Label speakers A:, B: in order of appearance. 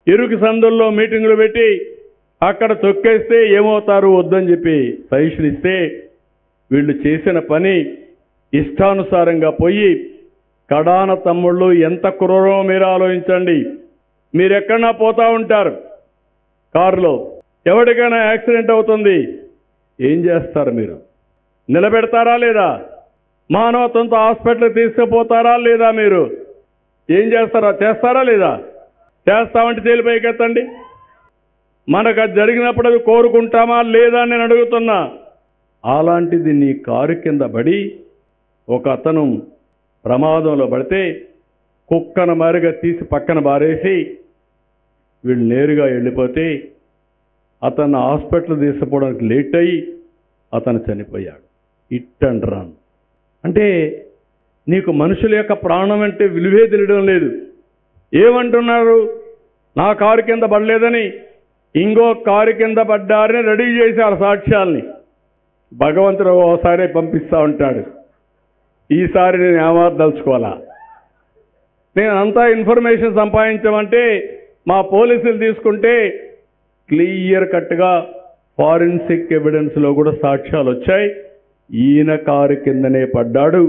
A: ఇరుకు సందుల్లో మీటింగులు పెట్టి అక్కడ తొక్కేస్తే ఏమవుతారు వద్దని చెప్పి సజెషన్ ఇస్తే వీళ్ళు చేసిన పని ఇష్టానుసారంగా పోయి కడాన తమ్ముళ్ళు ఎంత క్రూరమో మీరు ఆలోచించండి. మీరెక్కడన్నా పోతా ఉంటారు కారులో, ఎవరికైనా యాక్సిడెంట్ అవుతుంది, ఏం చేస్తారు మీరు? నిలబెడతారా లేదా? మానవత్వంతో హాస్పిటల్కి తీసుకుపోతారా లేదా? మీరు ఏం చేస్తారా? చేస్తారా లేదా? చేస్తామంటే చేలిపైకి ఎత్తండి. మనకు అది జరిగినప్పుడు అది కోరుకుంటామా లేదా అని నేను అడుగుతున్నా. అలాంటిది నీ కారు కింద పడి ఒక అతను ప్రమాదంలో పడితే కుక్కను మారిగా తీసి పక్కన బారేసి వీళ్ళు నేరుగా వెళ్ళిపోతే అతను హాస్పిటల్ తీసుకుపోవడానికి లేట్ అయ్యి అతను చనిపోయాడు. Hit and run. అంటే నీకు మనుషుల యొక్క ప్రాణం అంటే విలువే తెలియడం లేదు. ఏమంటున్నారు? నా కారు కింద పడలేదని ఇంకో కారు కింద పడ్డారని రెడీ చేశారు సాక్ష్యాల్ని. భగవంతుడు ఓసారి పంపిస్తూ ఉంటాడు. ఈసారి నేను ఏమార్దలుచుకోవాలా? నేను అంతా ఇన్ఫర్మేషన్ సంపాదించమంటే మా పోలీసులు తీసుకుంటే క్లియర్ కట్గా ఫారెన్సిక్ ఎవిడెన్స్లో కూడా సాక్ష్యాలు వచ్చాయి. ఈయన కారు కిందనే పడ్డాడు.